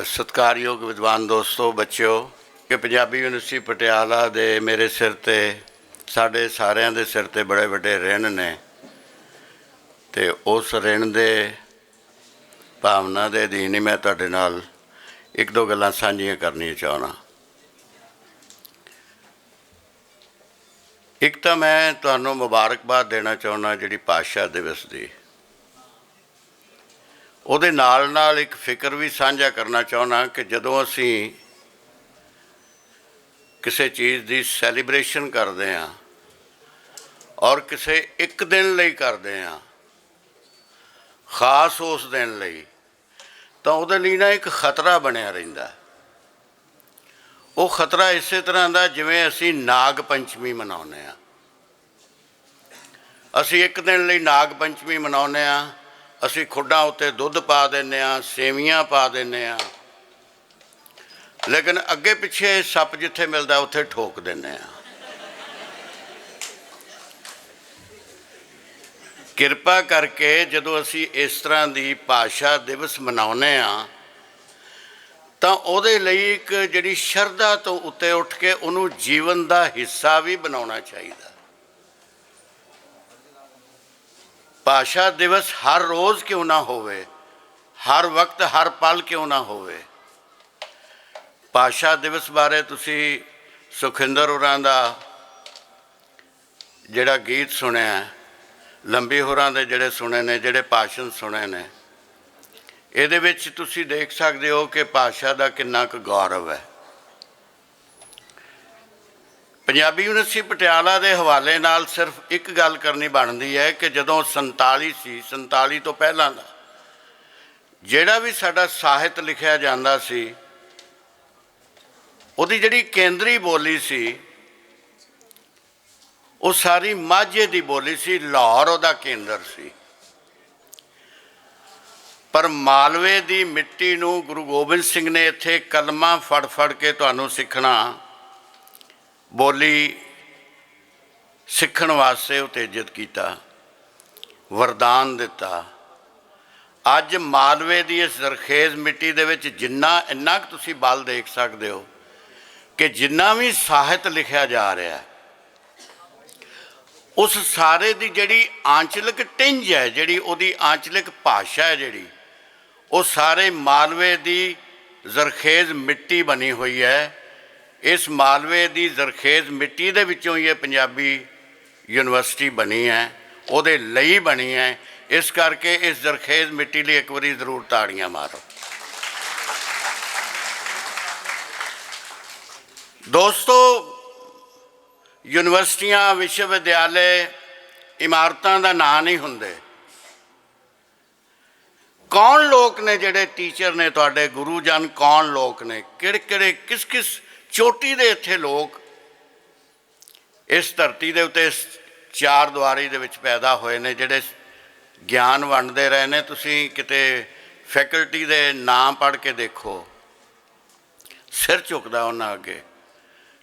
सत्कारयोग विद्वान दोस्तों बच्चों कि पंजाबी यूनिवर्सिटी पटियाला दे मेरे सिर ते साढ़े सारिਆਂ ਦੇ सिर ते बड़े बड़े ऋण ने ते उस ऋण दे भावना दे अधीन ही मैं तुहाडे नाल एक दो गल्लां साझीਆਂ करनियां चाहना। एक तो मैं तुहानूं मुबारकबाद देना चाहना जिहड़ी भाषा दिवस दी, ਉਹਦੇ ਨਾਲ ਨਾਲ एक फिक्र भी साझा करना चाहना कि जदों असी किसी चीज़ की सैलीब्रेशन करते हैं और किसी एक दिन लई करते हैं खास उस दिन लई, तो उहदे लई ना एक खतरा बनिया रहिंदा। वो खतरा इस तरह का जिवें असी नाग पंचमी मनाउने आ। असी एक दिन लई नाग पंचमी मनाउने आ, असी खुड्डां उत्ते दुध पा देने, सेवियां पा देने, लेकिन अगे पिछे सप जिथे मिलता उत्थे ठोक देने। किरपा करके जदों असी इस तरह की भाषा दिवस मनाउने तो उहदे लई एक जिहड़ी शरधा तो उत्ते उठ के उहनूं जीवन का हिस्सा भी बनाउणा चाहीदा। भाषा दिवस हर रोज़ क्यों ना होवे, हर वक्त हर पल क्यों ना होवे। भाषा दिवस बारे तुसी सुखिंदर होरां दा जिहड़ा गीत सुनिया, लंबी होरां दे जिहड़े सुने ने, जिहड़े भाषण सुने ने, इहदे विच तुसी देख सकदे हो कि भाषा दा किन्ना क गौरव है। पंजाबी यूनिवर्सिटी पटियाला के हवाले नाल सिर्फ एक गल करनी बनती है कि जदों 47 तो पहला दा जिहड़ा भी साडा साहित्य लिखिया जांदा सी, उहदी जिहड़ी केंद्री बोली सी वो सारी माझे की बोली सी, लाहौर उहदा केंद्र सी। पर मालवे की मिट्टी नूं गुरु गोबिंद सिंह ने इत्थे कलमां फड़ फड़ के तुहानूं सिखना, बोली सिखण वास्ते उत्तेजित किया, वरदान दिता। अज मालवे की इस जरखेज मिट्टी दे विच जिन्ना इन्ना क तुसीं बल देख सकते हो कि जिन्ना भी साहित्य लिखिया जा रहा है उस सारे की जिहड़ी आंचलिक टिंज है, जिहड़ी उहदी आंचलिक भाषा है, जिहड़ी वो सारे मालवे की जरखेज मिट्टी बनी हुई है। इस मालवे की जरखेज मिट्टी दे विचों ये पंजाबी यूनिवर्सिटी बनी है, उहदे लई बनी है। इस करके इस जरखेज मिट्टी लिए एक बारी जरूर ताड़ियां मारो। दोस्तों, यूनिवर्सिटियां विश्वविद्यालय इमारतां दा नाम नहीं हुंदे। कौन लोग ने जिहड़े टीचर ने, तुहाडे गुरुजन कौन लोग ने, किहड़े किहड़े किस किस चोटी दे इत्थे लोग इस धरती दे उत्ते इस चार दुआरी दे विच पैदा होए ने, जिहड़े ज्ञान वंडदे रहे ने। तुसीं किते फैकल्टी दे नाम पढ़ के देखो, सिर झुकदा उन्हां अगे।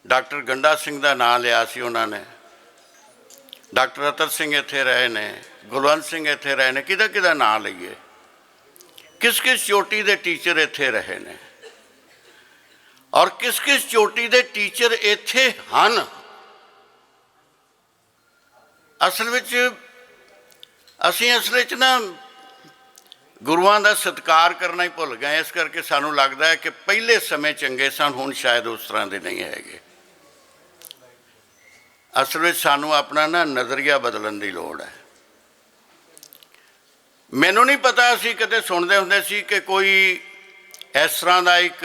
डॉक्टर गंडा सिंह का नाम लिया सी उन्होंने, डॉक्टर अतर सिंह इत्थे रहे ने, गुलवंत सिंह इत्थे रहे ने, किहदा किहदा नाम लईए, किस किस चोटी दे टीचर इत्थे रहे ने और किस किस चोटी दे टीचर इत्थे हन। असल विच असीं असल विच ना गुरुआं दा सत्कार करना ही भुल गए। इस करके सानू लगदा है कि पहले समय चंगे सन, हुण शायद उस तरह दे नहीं हैगे। असल विच सानू अपना ना नज़रिया बदलण दी लोड़ है। मैनू नहीं पता, असीं कदे सुणदे हुंदे सी कि कोई इस तरह का एक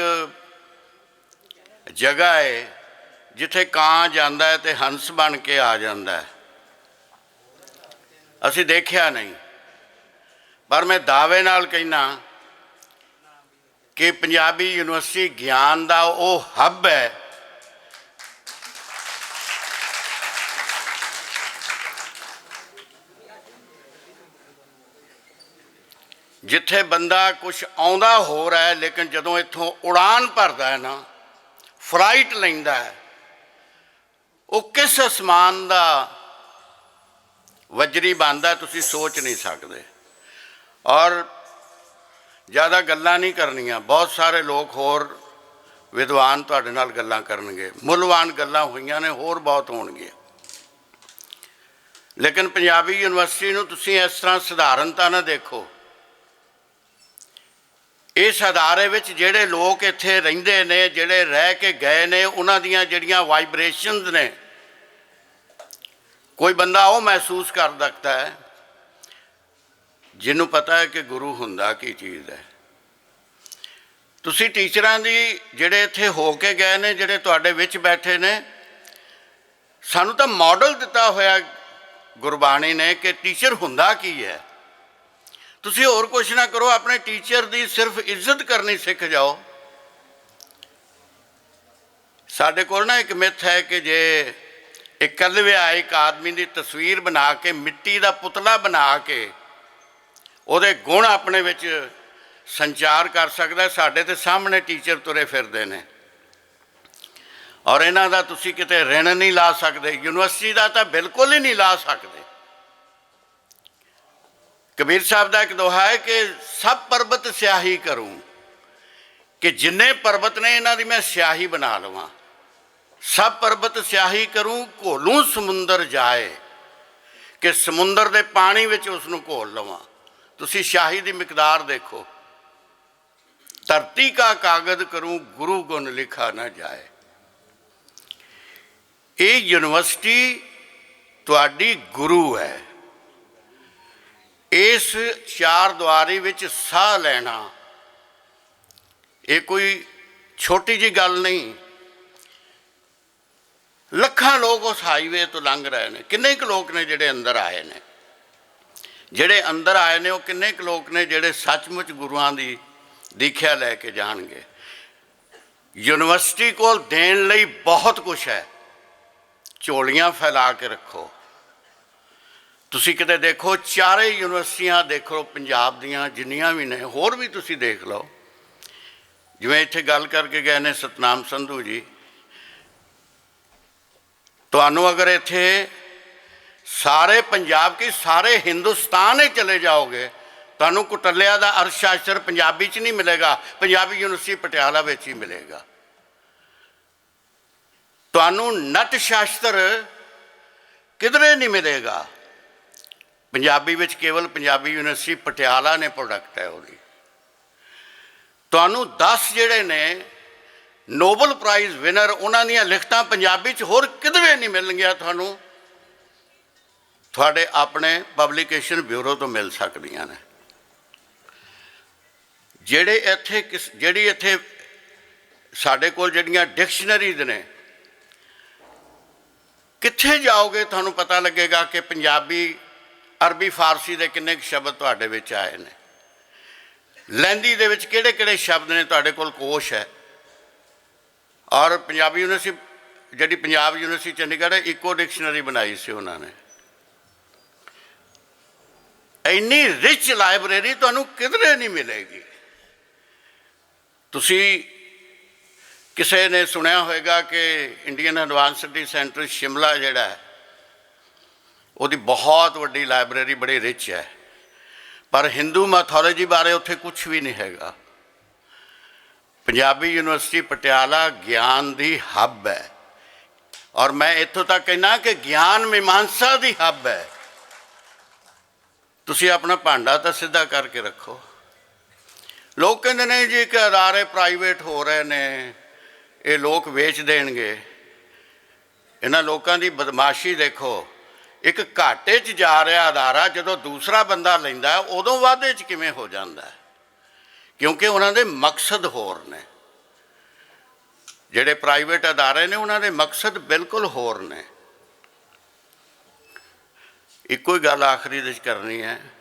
जगह है जिथे कां जांदा है ते हंस बन के आ जांदा है। असीं देखिया नहीं, पर मैं दावे नाल कहना कि पंजाबी यूनिवर्सिटी ज्ञान का वो हब है जिथे बंदा कुछ आउंदा हो रहा है, लेकिन जदों इत्थों उड़ान भरदा है ना, फ्लाइट लैंदा है, वो किस आसमान का वजरी बनदा तुसीं सोच नहीं सकते। और ज़्यादा गल्लां नहीं करनियां। बहुत सारे लोग होर विद्वान तुहाडे नाल गल्लां करनगे, मुੱਲवान गल्लां होईयां ने, होर बहुत होणगीਆਂ। लेकिन पंजाबी यूनिवर्सिटी नूं तुसीं इस तरह सधारणता ना देखो। इस अदारे विच जिहड़े लोग इत्थे रहिंदे ने, जिहड़े रह के गए ने, उन्हां दीयां जिहड़ियां वाइब्रेशनस ने, कोई बंदा वो महसूस कर सकता है जिन्हों पता है कि गुरु हुंदा की चीज़ है। तुसी टीचरां दी जिहड़े इत्थे हो के गए ने, जिहड़े तुहाडे विच बैठे ने, सानू तां मॉडल दिता होया गुरबाणी ने कि टीचर हुंदा की है। तुसी होर कुछ ना करो, अपने टीचर दी सिर्फ इज्जत करनी सीख जाओ। साडे कोल ना एक मिथ है कि जे एक कलव्या एक आदमी की तस्वीर बना के, मिट्टी का पुतला बना के उहदे गुण अपने विच संचार कर सकदा। साडे ते सामने टीचर तुरे फिरदे ने और इन्हां दा तुसीं किते ऋण नहीं ला सकदे। यूनिवर्सिटी का तो बिल्कुल ही नहीं ला सकते। कबीर साहब का एक दोहा है कि सब पर्वत स्याही करूँ, कि जिन्ने पर्वत ने इन्हां दी मैं स्याही बना लवां। सब पर्वत स्याही करूँ, घोलूं समुंदर जाए, कि समुंदर के पानी विच उसनूं घोल लवां। तुसीं स्याही की मिकदार देखो। धरती का कागज करूँ, गुरु गुण लिखा ना जाए। ये यूनिवर्सिटी तुहाडी गुरु है। इस चार द्वारी विच साह लेना ये कोई छोटी जी गल नहीं। लखां लोग उस हाईवे तो लंघ रहे हैं। किन्ने क लोग ने जिहड़े अंदर आए ने, जिहड़े अंदर आए ने, वो किन्ने क लोग ने जिहड़े सचमुच गुरुआं दी दीख्या लैके जाणगे। यूनिवर्सिटी कोल देण लई बहुत कुछ है, झोलियां फैला के रखो। तुसी किते देखो, चारे यूनिवर्सिटियां देखो पंजाब दियां जिन्नियां भी ने, होर भी तुसी देख लो। जिवें इत्थे गल करके गए ने सतनाम संधू जी, तुहानू अगर इत्थे सारे पंजाब की सारे हिंदुस्तान ही चले जाओगे, तुहानू कुटलिया का अर्थशास्त्र पंजाबी च नहीं मिलेगा, पंजाबी यूनिवर्सिटी पटियाला विच ही मिलेगा। तुहानू नट शास्त्र किधरे नहीं मिलेगा। पंजाबी विच केवल पंजाबी यूनिवर्सिटी पटियाला ने प्रोडक्ट है उहदी। तुहानू 10 जिहड़े ने नोबल प्राइज़ विनर, उन्हां दीयां लिखतां पंजाबी च होर किधरे नहीं मिलणगीਆਂ। तुहानू तुहाडे अपने पब्लिकेशन ब्यूरो तो मिल सकदियां ने। जिहड़े इत्थे जिहड़ी इत्थे साडे कोल जिहड़ियां डिक्शनरीज ने, कित्थे जाओगे तुहानू पता लगेगा कि पंजाबी अरबी फारसी के किन्ने शब्द तुहाडे विच आए ने। लैंदी दे विच किहड़े-किहड़े शब्द ने तुहाडे कोल कोश है। और पंजाबी यूनिवर्सिटी जिहड़ी पंजाब यूनिवर्सिटी चंडीगढ़ है, इको डिक्शनरी बनाई सी उन्होंने। इन्नी रिच लाइब्रेरी तुहानू किधरे नहीं मिलेगी। तुसी किसी ने सुनिया होएगा कि Indian advance study centre Shimla जिहड़ा है, उसकी बहुत वड्डी लाइब्रेरी बड़ी रिच है, पर हिंदू मैथोलॉजी बारे उत्थे कुछ भी नहीं हैगा। पंजाबी यूनिवर्सिटी पटियाला ज्ञान की हब है, और मैं इत्थों तक कहना कि ज्ञान मीमांसा की हब है। तुसी अपना भांडा तो सीधा करके रखो। लोग कहते हैं जी कि अदारे प्राइवेट हो रहे हैं, ये लोग वेच देंगे। इन्हां लोगों की बदमाशी देखो। एक घाटे च जा रहा अदारा जो दूसरा बंदा लैंदा है, उदों वाधे च किवें हो जाता है, क्योंकि उन्होंने मकसद होर ने। जिहड़े प्राइवेट अदारे ने उन्होंने मकसद बिल्कुल होर ने। एको ही गल आखिरी दे करनी है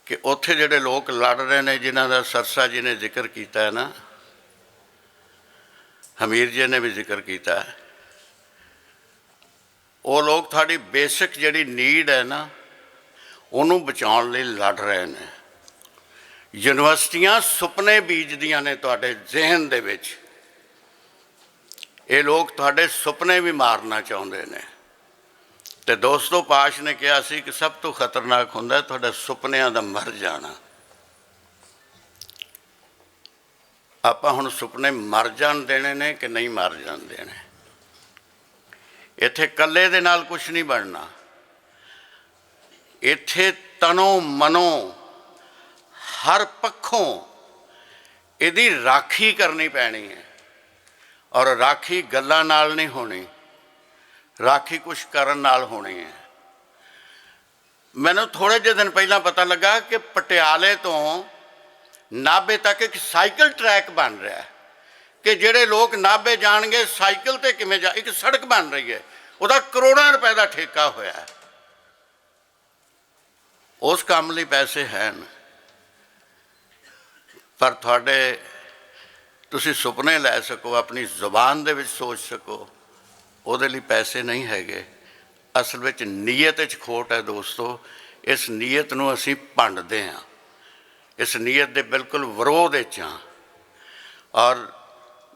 कि उत्थे जिहड़े लोग लड़ रहे हैं, जिन्हां दा सरसा जी ने जिक्र किया है ना, हमीर जी ने भी जिक्र किया है, वो लोग थोड़ी बेसिक जिहड़ी नीड है ना, उन्होंने बचाने लई लड़ रहे हैं। यूनिवर्सिटियां सुपने बीजदियां ने तुहाडे जहन दे विच। ये लोग तुहाडे सुपने भी मारना चाहुंदे ने। ਤੇ ਦੋਸਤੋ ਪਾਸ਼ ਨੇ ਕਿਹਾ ਸੀ ਕਿ ਸਭ ਤੋਂ ਖਤਰਨਾਕ ਹੁੰਦਾ ਤੁਹਾਡਾ ਸੁਪਨਿਆਂ ਦਾ ਮਰ ਜਾਣਾ। ਆਪਾਂ ਹੁਣ ਸੁਪਨੇ ਮਰ ਜਾਣ ਦੇਣੇ ਨੇ ਕਿ ਨਹੀਂ ਮਰ ਜਾਣ ਦੇਣੇ? ਇੱਥੇ ਇਕੱਲੇ ਦੇ ਨਾਲ ਕੁਛ ਨਹੀਂ ਬਣਨਾ। ਇੱਥੇ ਤਨੋਂ ਮਨੋਂ ਹਰ ਪੱਖੋਂ ਇਹਦੀ ਰਾਖੀ ਕਰਨੀ ਪੈਣੀ ਹੈ। ਔਰ ਰਾਖੀ ਗੱਲਾਂ ਨਾਲ ਨਹੀਂ ਹੋਣੀ, ਰਾਖੀ ਕੁਛ ਕਰਨ ਨਾਲ ਹੋਣੀ ਹੈ। ਮੈਨੂੰ ਥੋੜ੍ਹੇ ਜਿਹੇ ਦਿਨ ਪਹਿਲਾਂ ਪਤਾ ਲੱਗਾ ਕਿ ਪਟਿਆਲੇ ਤੋਂ ਨਾਭੇ ਤੱਕ ਇੱਕ ਸਾਈਕਲ ਟਰੈਕ ਬਣ ਰਿਹਾ ਹੈ ਕਿ ਜਿਹੜੇ ਲੋਕ ਨਾਭੇ ਜਾਣਗੇ ਸਾਈਕਲ ਤੇ ਕਿਵੇਂ ਜਾ, ਇੱਕ ਸੜਕ ਬਣ ਰਹੀ ਹੈ, ਉਹਦਾ ਕਰੋੜਾਂ ਰੁਪਏ ਦਾ ਠੇਕਾ ਹੋਇਆ ਹੈ। ਉਸ ਕੰਮ ਲਈ ਪੈਸੇ ਹਨ, ਪਰ ਤੁਹਾਡੇ ਤੁਸੀਂ ਸੁਪਨੇ ਲੈ ਸਕੋ, ਆਪਣੀ ਜ਼ੁਬਾਨ ਦੇ ਵਿੱਚ ਸੋਚ ਸਕੋ, ਉਹਦੇ ਲਈ ਪੈਸੇ ਨਹੀਂ ਹੈਗੇ। ਅਸਲ ਵਿੱਚ ਨੀਅਤ 'ਚ ਖੋਟ ਹੈ ਦੋਸਤੋ। ਇਸ ਨੀਅਤ ਨੂੰ ਅਸੀਂ ਭੰਡਦੇ ਹਾਂ, ਇਸ ਨੀਅਤ ਦੇ ਬਿਲਕੁਲ ਵਿਰੋਧ ਵਿੱਚ ਹਾਂ। ਔਰ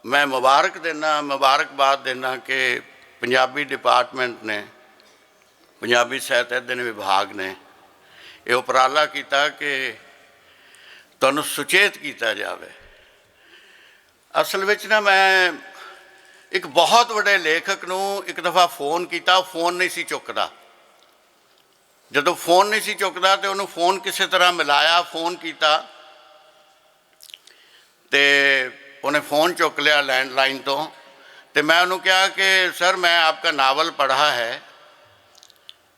ਮੈਂ ਮੁਬਾਰਕਬਾਦ ਦਿੰਦਾ ਕਿ ਪੰਜਾਬੀ ਡਿਪਾਰਟਮੈਂਟ ਨੇ, ਪੰਜਾਬੀ ਸਾਹਿਤ ਅਧਿਐਨ ਵਿਭਾਗ ਨੇ ਇਹ ਉਪਰਾਲਾ ਕੀਤਾ ਕਿ ਤੁਹਾਨੂੰ ਸੁਚੇਤ ਕੀਤਾ ਜਾਵੇ। ਅਸਲ ਵਿੱਚ ਨਾ ਮੈਂ ਇੱਕ ਬਹੁਤ ਵੱਡੇ ਲੇਖਕ ਨੂੰ ਇੱਕ ਦਫਾ ਫੋਨ ਕੀਤਾ, ਉਹ ਫੋਨ ਨਹੀਂ ਸੀ ਚੁੱਕਦਾ। ਜਦੋਂ ਫੋਨ ਨਹੀਂ ਸੀ ਚੁੱਕਦਾ ਤੇ ਉਹਨੂੰ ਫੋਨ ਕਿਸੇ ਤਰ੍ਹਾਂ ਮਿਲਾਇਆ, ਫੋਨ ਕੀਤਾ ਤੇ ਉਹਨੇ फ़ोन चुक लिया लैंडलाइन तो। मैं उन्होंने कहा कि सर मैं आपका नावल पढ़ा है,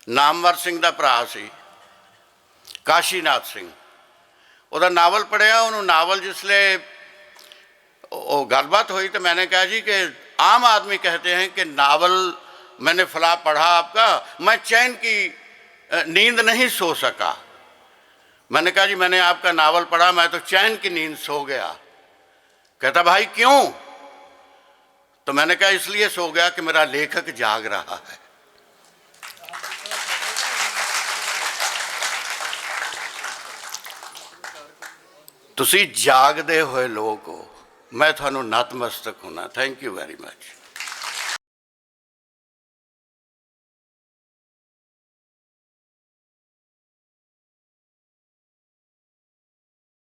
नामवर सिंह का भरा सी काशीनाथ सिंह, वह नावल पढ़िया। उन्होंने नावल जिसले गलबात हुई तो मैंने कहा जी कि आम आदमी कहते हैं कि नावल मैंने फला पढ़ा आपका, मैं चैन की नींद नहीं सो सका। मैंने कहा जी मैंने आपका नावल पढ़ा, मैं तो चैन की नींद सो गया। कहता भाई क्यों? तो मैंने कहा इसलिए सो गया कि मेरा लेखक जाग रहा है। तुसी जागदे हुए लोग हो, मैं थानू नतमस्तक होना। Thank you very much.